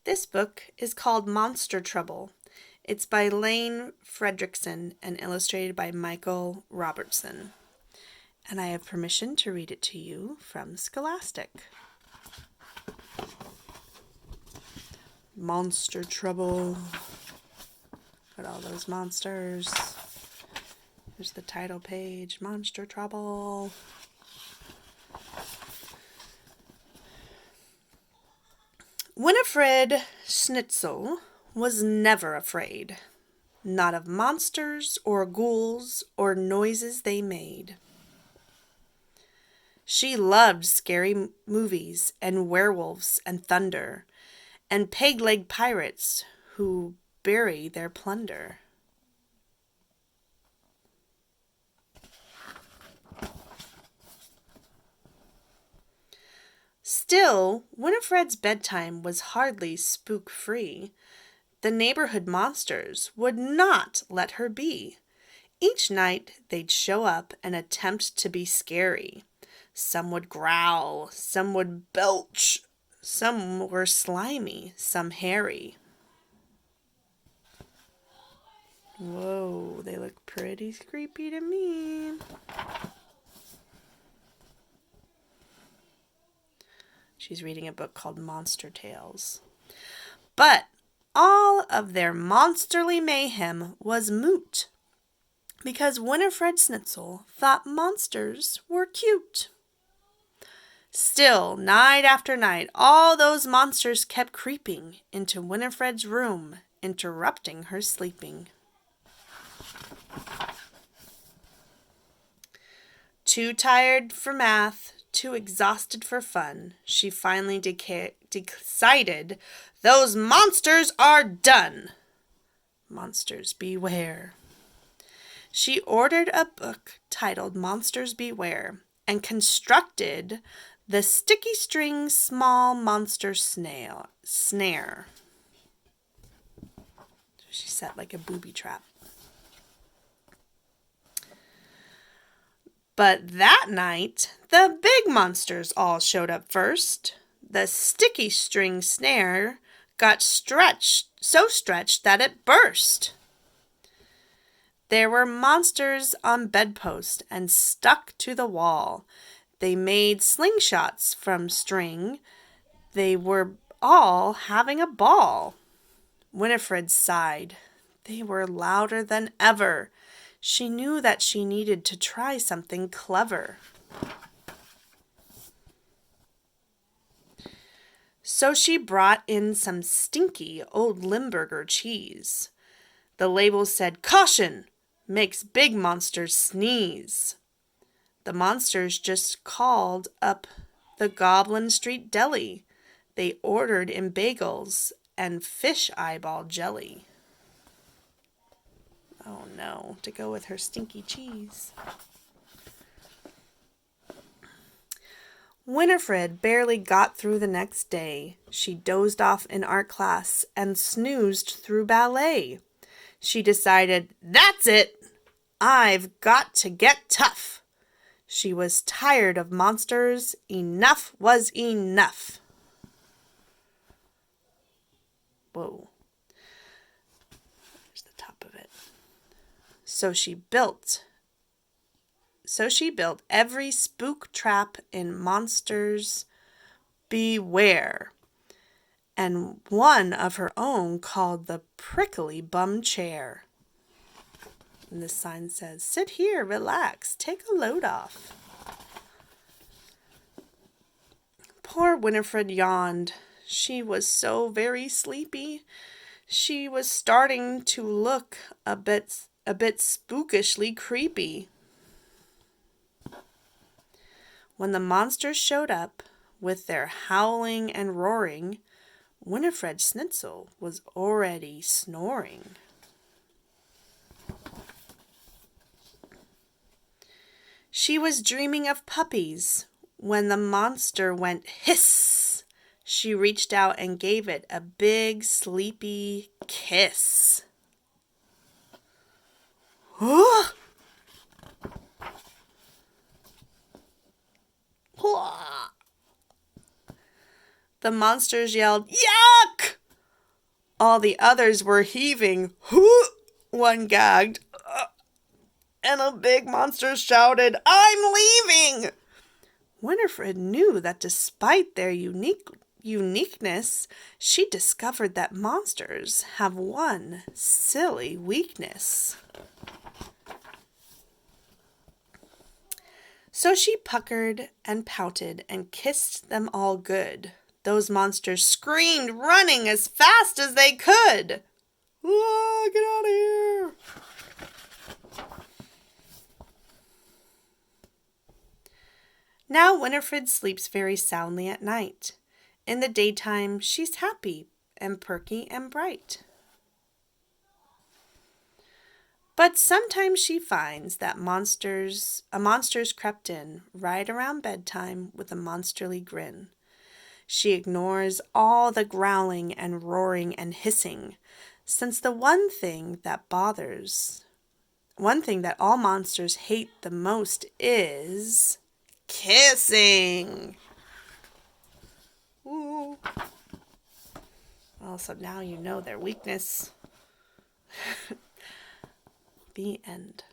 This book is called Monster Trouble. It's by Lane Fredrickson and illustrated by Michael Robertson. And I have permission to read it to you from Scholastic. Monster Trouble. Got all those monsters. Here's the title page. Monster Trouble. Winifred Schnitzel was never afraid, not of monsters or ghouls or noises they made. She loved scary movies and werewolves and thunder and peg-leg pirates who bury their plunder. Still, Winifred's bedtime was hardly spook-free. The neighborhood monsters would not let her be. Each night they'd show up and attempt to be scary. Some would growl, some would belch, some were slimy, some hairy. Whoa, they look pretty creepy to me. She's reading a book called Monster Tales. But all of their monsterly mayhem was moot, because Winifred Schnitzel thought monsters were cute. Still, night after night, all those monsters kept creeping into Winifred's room, interrupting her sleeping. Too tired for math, too exhausted for fun, she finally decided, those monsters are done. Monsters beware. She ordered a book titled Monsters Beware and constructed the sticky string small monster snare. She set like a booby trap. But that night, the big monsters all showed up first. The sticky string snare got so stretched that it burst. There were monsters on bedpost and stuck to the wall. They made slingshots from string. They were all having a ball. Winifred sighed. They were louder than ever. She knew that she needed to try something clever. So she brought in some stinky old Limburger cheese. The label said, "Caution! Makes big monsters sneeze." The monsters just called up the Goblin Street Deli. They ordered in bagels and fish eyeball jelly. Oh no, to go with her stinky cheese. Winifred barely got through the next day. She dozed off in art class and snoozed through ballet. She decided, that's it! I've got to get tough. She was tired of monsters. Enough was enough. Whoa. There's the top of it. So she built every spook trap in Monsters Beware, and one of her own called the Prickly Bum Chair. And this sign says, sit here, relax, take a load off. Poor Winifred yawned. She was so very sleepy. She was starting to look a bit spookishly creepy. When the monsters showed up with their howling and roaring, Winifred Schnitzel was already snoring. She was dreaming of puppies when the monster went hiss. She reached out and gave it a big, sleepy kiss. The monsters yelled, "Yuck!" All the others were heaving. Hoo! One gagged. And a big monster shouted, "I'm leaving!" Winifred knew that despite their uniqueness, she discovered that monsters have one silly weakness. So she puckered and pouted and kissed them all good. Those monsters screamed, running as fast as they could. "Ah, get out of here!" Now Winifred sleeps very soundly at night. In the daytime, she's happy and perky and bright. But sometimes she finds that a monster's crept in right around bedtime with a monsterly grin. She ignores all the growling and roaring and hissing, since the one thing that all monsters hate the most is kissing. Ooh. Well, so now you know their weakness. The end.